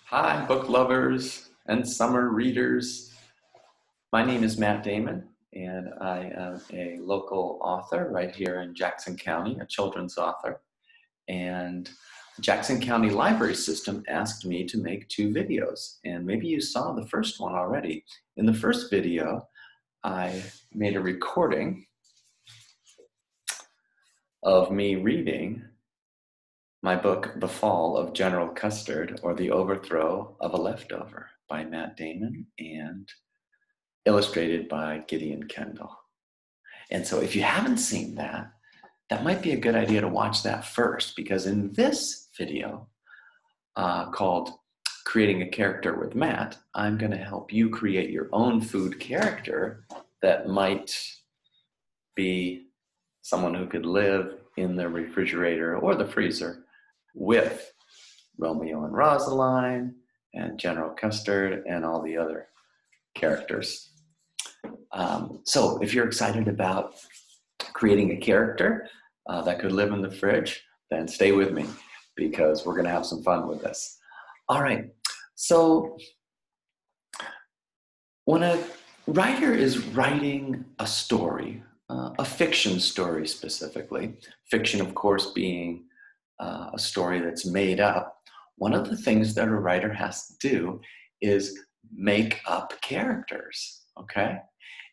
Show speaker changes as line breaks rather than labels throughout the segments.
Hi, book lovers and summer readers. My name is Matt Damon, and I am a local author right here in Jackson County, a children's author. And the Jackson County Library System asked me to make 2 videos, and maybe you saw the first one already. In the first video, I made a recording of me reading my book, The Fall of General Custard, or The Overthrow of a Leftover by Matt Damon and illustrated by Gideon Kendall. And so if you haven't seen that, that might be a good idea to watch that first, because in this video called Creating a Character with Matt, I'm going to help you create your own food character that might be someone who could live in the refrigerator or the freezer with Romeo and Rosaline and General Custard and all the other characters. So if you're excited about creating a character that could live in the fridge, then stay with me because we're going to have some fun with this. All right, so when a writer is writing a story, a fiction story specifically, fiction of course being a story that's made up, one of the things that a writer has to do is make up characters, okay?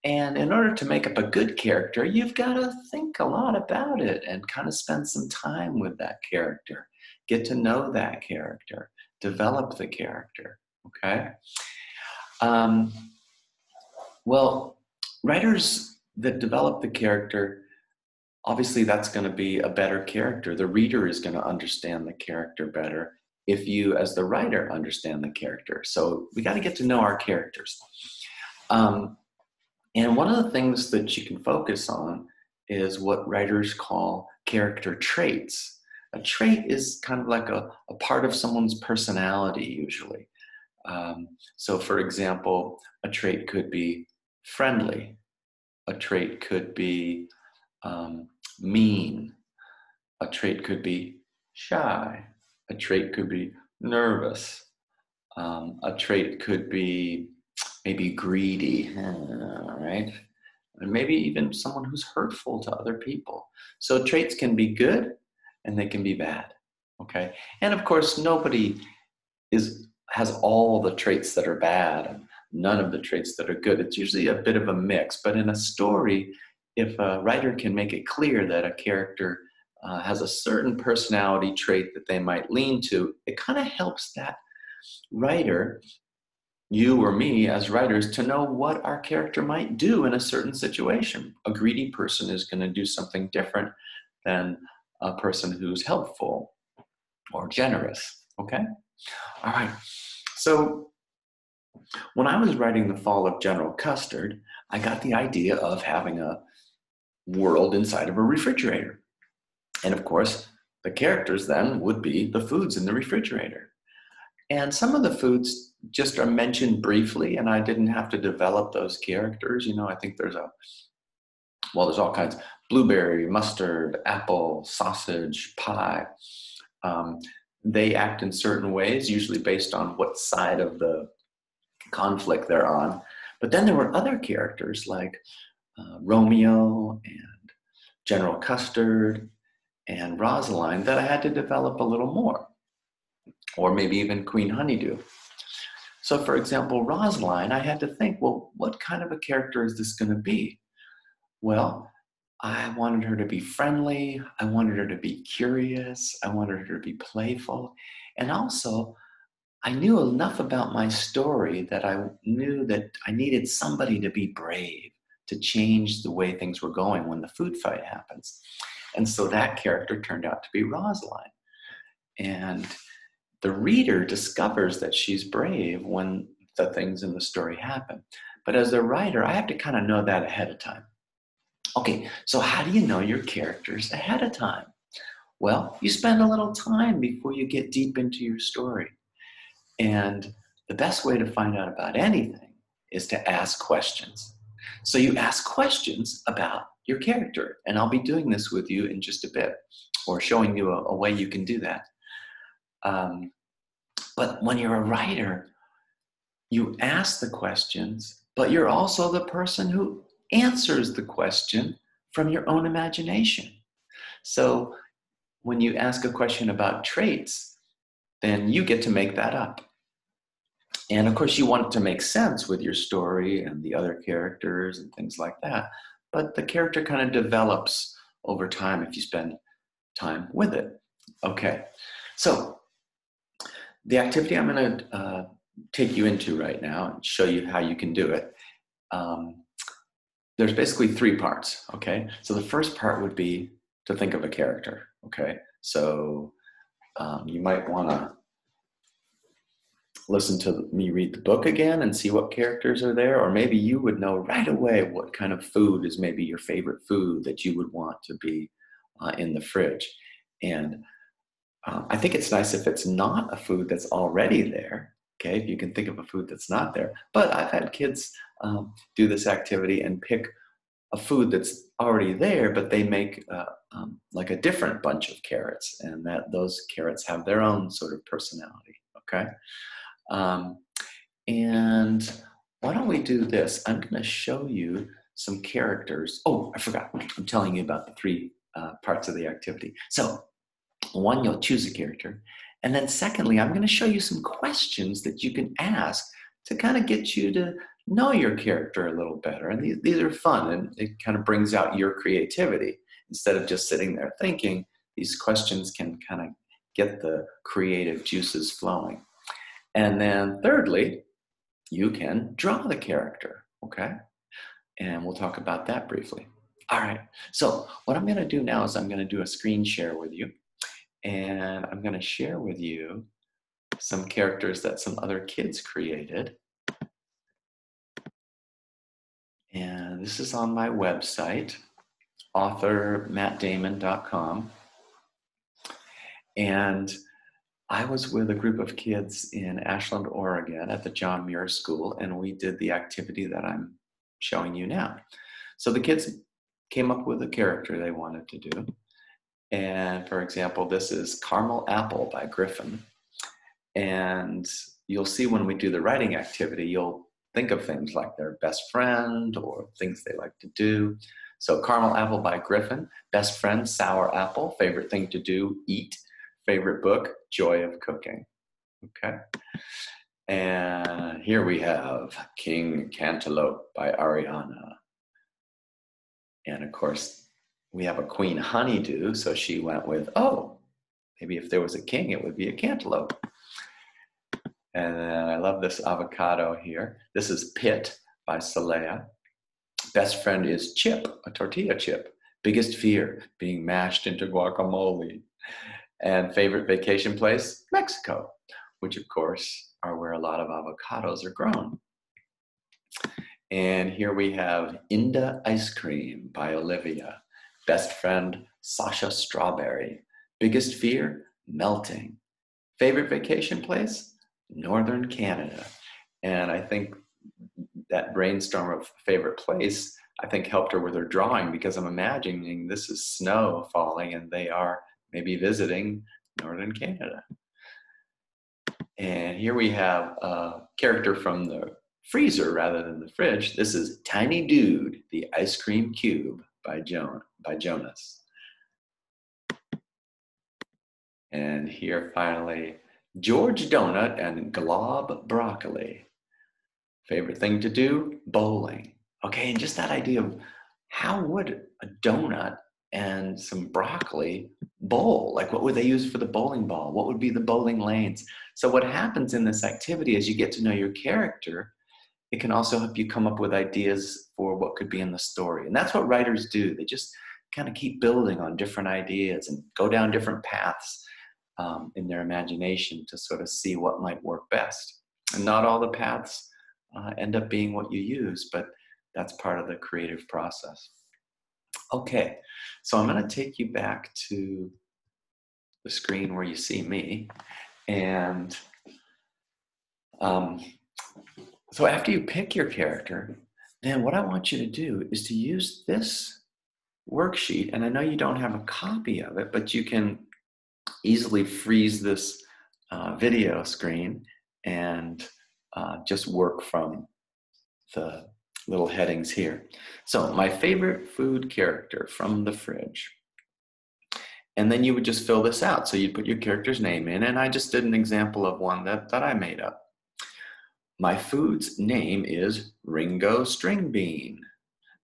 And in order to make up a good character, you've got to think a lot about it and kind of spend some time with that character, get to know that character, develop the character, okay? Well, writers that develop the character, obviously that's going to be a better character. The reader is going to understand the character better if you, as the writer, understand the character. So we got to get to know our characters. And one of the things that you can focus on is what writers call character traits. A trait is kind of like a part of someone's personality, usually. So for example, a trait could be friendly. A trait could be mean. A trait could be shy. A trait could be nervous. A trait could be maybe greedy, right? And maybe even someone who's hurtful to other people. So traits can be good and they can be bad, okay? And of course, nobody has all the traits that are bad and none of the traits that are good. It's usually a bit of a mix, but in a story, if a writer can make it clear that a character has a certain personality trait that they might lean to, it kind of helps that writer, you or me as writers, to know what our character might do in a certain situation. A greedy person is going to do something different than a person who's helpful or generous, okay? All right, so when I was writing The Fall of General Custard, I got the idea of having a world inside of a refrigerator. And of course, the characters then would be the foods in the refrigerator. And some of the foods just are mentioned briefly, and I didn't have to develop those characters. You know, I think there's all kinds: blueberry, mustard, apple, sausage, pie. They act in certain ways, usually based on what side of the conflict they're on. But then there were other characters like Romeo and General Custard and Rosaline that I had to develop a little more, or maybe even Queen Honeydew. So for example, Rosaline, I had to think, well, what kind of a character is this going to be? Well, I wanted her to be friendly, I wanted her to be curious, I wanted her to be playful, and also I knew enough about my story that I knew that I needed somebody to be brave, to change the way things were going when the food fight happens. And so that character turned out to be Rosaline. And the reader discovers that she's brave when the things in the story happen. But as a writer, I have to kind of know that ahead of time. Okay, so how do you know your characters ahead of time? Well, you spend a little time before you get deep into your story. And the best way to find out about anything is to ask questions. So you ask questions about your character, and I'll be doing this with you in just a bit, or showing you a way you can do that. But when you're a writer, you ask the questions, but you're also the person who answers the question from your own imagination. So when you ask a question about traits, then you get to make that up. And of course, you want it to make sense with your story and the other characters and things like that. But the character kind of develops over time if you spend time with it. Okay, so the activity I'm going to take you into right now and show you how you can do it. There's basically 3 parts, okay? So the first part would be to think of a character, okay? So you might want to listen to me read the book again and see what characters are there, or maybe you would know right away what kind of food is maybe your favorite food that you would want to be in the fridge. And I think it's nice if it's not a food that's already there, okay? If you can think of a food that's not there. But I've had kids do this activity and pick a food that's already there, but they make like a different bunch of carrots, and that those carrots have their own sort of personality, okay? And why don't we do this? I'm going to show you some characters. Oh, I forgot. I'm telling you about the 3 parts of the activity. So, 1, you'll choose a character. And then secondly, I'm going to show you some questions that you can ask to kind of get you to know your character a little better. And these are fun, and it kind of brings out your creativity. Instead of just sitting there thinking, these questions can kind of get the creative juices flowing. And then thirdly, you can draw the character, okay? And we'll talk about that briefly. All right, so what I'm going to do now is I'm going to do a screen share with you. And I'm going to share with you some characters that some other kids created. And this is on my website, authormattdamon.com. And I was with a group of kids in Ashland, Oregon at the John Muir School, and we did the activity that I'm showing you now. So the kids came up with a character they wanted to do. And for example, this is Caramel Apple by Griffin. And you'll see when we do the writing activity, you'll think of things like their best friend or things they like to do. So Caramel Apple by Griffin, best friend, sour apple, favorite thing to do, eat, favorite book, joy of cooking. Okay. And here we have King Cantaloupe by Ariana. And of course, we have a Queen Honeydew, so she went with, oh, maybe if there was a king, it would be a cantaloupe. And then I love this avocado here. This is Pit by Saleha. Best friend is Chip, a tortilla chip. Biggest fear, being mashed into guacamole. And favorite vacation place, Mexico, which of course are where a lot of avocados are grown. And here we have Inda Ice Cream by Olivia. Best friend, Sasha Strawberry. Biggest fear, melting. Favorite vacation place, Northern Canada. And I think that brainstorm of favorite place, I think helped her with her drawing, because I'm imagining this is snow falling and they are maybe visiting Northern Canada. And here we have a character from the freezer rather than the fridge. This is Tiny Dude, the Ice Cream Cube by Jonas. And here finally, George Donut and Glob Broccoli. Favorite thing to do? Bowling. Okay, and just that idea of how would a donut and some broccoli bowl? Like, what would they use for the bowling ball? What would be the bowling lanes? So what happens in this activity as you get to know your character, it can also help you come up with ideas for what could be in the story. And that's what writers do. They just kind of keep building on different ideas and go down different paths in their imagination to sort of see what might work best. And not all the paths end up being what you use, but that's part of the creative process. Okay, so I'm going to take you back to the screen where you see me. And so after you pick your character, then what I want you to do is to use this worksheet. And I know you don't have a copy of it, but you can easily freeze this video screen and just work from the little headings here. So my favorite food character from the fridge. And then you would just fill this out. So you'd put your character's name in, and I just did an example of one that I made up. My food's name is Ringo String Bean.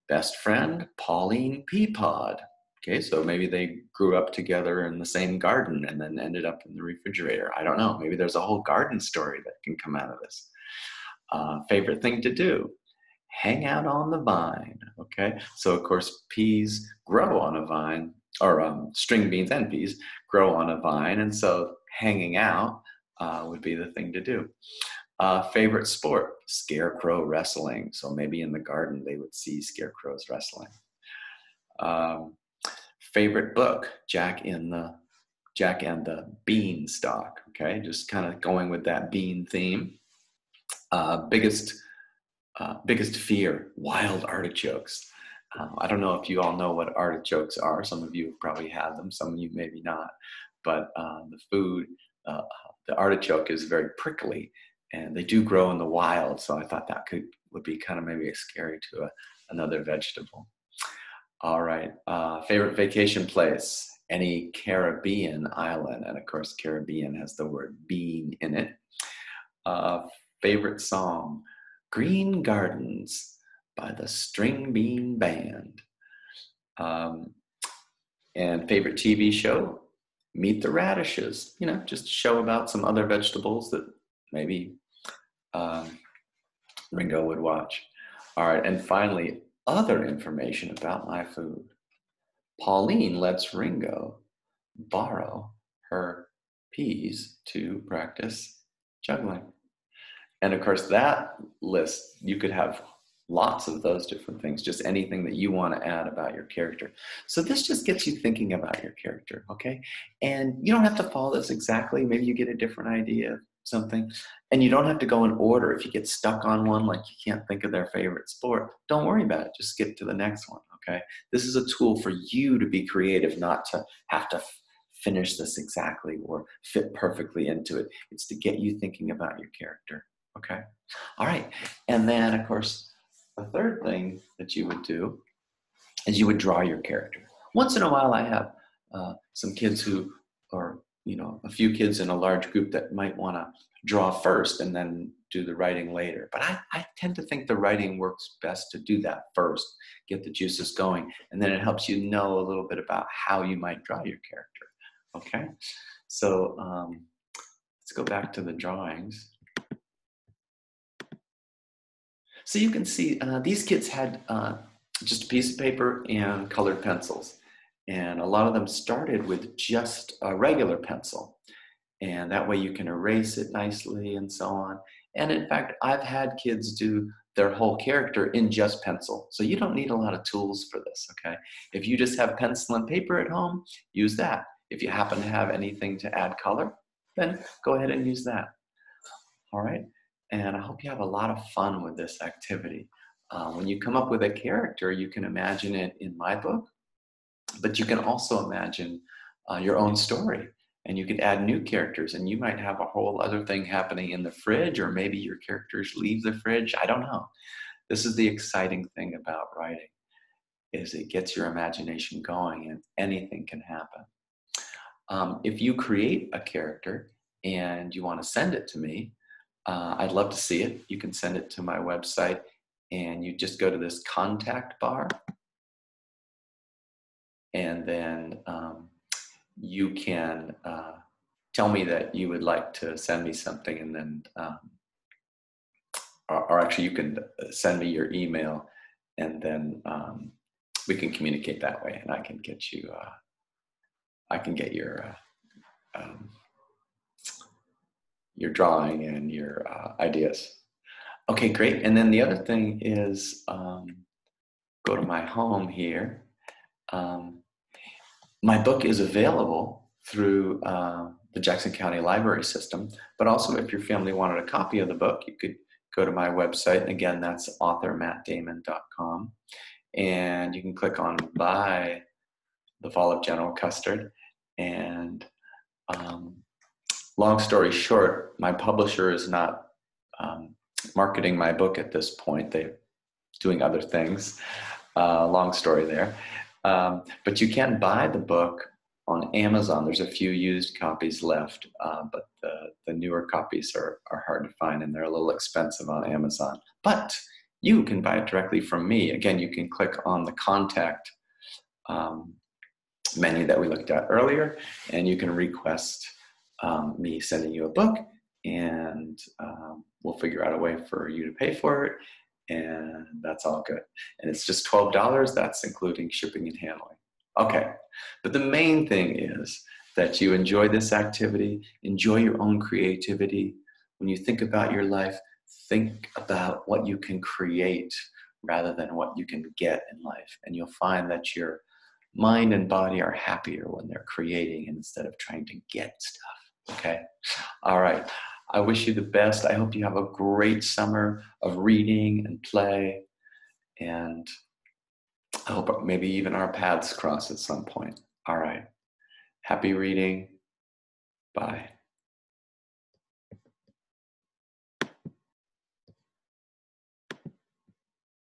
Best friend, Pauline Peapod. Okay, so maybe they grew up together in the same garden and then ended up in the refrigerator. I don't know. Maybe there's a whole garden story that can come out of this. Favorite thing to do? Hang out on the vine. Okay, so of course peas grow on a vine, or string beans and peas grow on a vine, and so hanging out would be the thing to do. Favorite sport? Scarecrow wrestling. So maybe in the garden they would see scarecrows wrestling. Favorite book? Jack and the Beanstalk. Okay, just kind of going with that bean theme. Biggest fear? Wild artichokes. I don't know if you all know what artichokes are. Some of you have probably had them. Some of you maybe not. But the artichoke is very prickly, and they do grow in the wild. So I thought that would be kind of maybe scary to another vegetable. All right. Favorite vacation place? Any Caribbean island. And of course, Caribbean has the word bean in it. Favorite song? Green Gardens by the String Bean Band. And favorite TV show? Meet the Radishes. You know, just a show about some other vegetables that maybe Ringo would watch. All right, and finally, other information about my food. Pauline lets Ringo borrow her peas to practice juggling. And of course, that list, you could have lots of those different things, just anything that you want to add about your character. So this just gets you thinking about your character, okay? And you don't have to follow this exactly. Maybe you get a different idea of something. And you don't have to go in order. If you get stuck on one, like you can't think of their favorite sport, don't worry about it. Just skip to the next one, okay? This is a tool for you to be creative, not to have to finish this exactly or fit perfectly into it. It's to get you thinking about your character. Okay. All right. And then, of course, the third thing that you would do is you would draw your character. Once in a while, I have some kids or a few kids in a large group that might want to draw first and then do the writing later. But I tend to think the writing works best to do that first, get the juices going, and then it helps you know a little bit about how you might draw your character. Okay. So let's go back to the drawings. So you can see these kids had just a piece of paper and colored pencils. And a lot of them started with just a regular pencil. And that way you can erase it nicely and so on. And in fact, I've had kids do their whole character in just pencil. So you don't need a lot of tools for this, okay? If you just have pencil and paper at home, use that. If you happen to have anything to add color, then go ahead and use that. All right? And I hope you have a lot of fun with this activity. When you come up with a character, you can imagine it in my book, but you can also imagine your own story, and you can add new characters, and you might have a whole other thing happening in the fridge, or maybe your characters leave the fridge. I don't know. This is the exciting thing about writing, is it gets your imagination going, and anything can happen. If you create a character and you want to send it to me, I'd love to see it. You can send it to my website, and you just go to this contact bar, and then you can tell me that you would like to send me something, and then, or actually you can send me your email, and then we can communicate that way, and I can get you, your drawing and your ideas. Okay, great. And then the other thing is go to my home here. My book is available through the Jackson County Library System, but also if your family wanted a copy of the book, you could go to my website. And again, that's authormattdamon.com. And you can click on Buy The Fall of General Custard and long story short, my publisher is not marketing my book at this point. They're doing other things. Long story there. But you can buy the book on Amazon. There's a few used copies left, but the newer copies are hard to find, and they're a little expensive on Amazon. But you can buy it directly from me. Again, you can click on the contact menu that we looked at earlier, and you can request me sending you a book, and we'll figure out a way for you to pay for it, and that's all good. And it's just $12. That's including shipping and handling. Okay, but the main thing is that you enjoy this activity, enjoy your own creativity. When you think about your life, think about what you can create rather than what you can get in life. And you'll find that your mind and body are happier when they're creating instead of trying to get stuff. Okay? All right. I wish you the best. I hope you have a great summer of reading and play. And I hope maybe even our paths cross at some point. All right. Happy reading. Bye.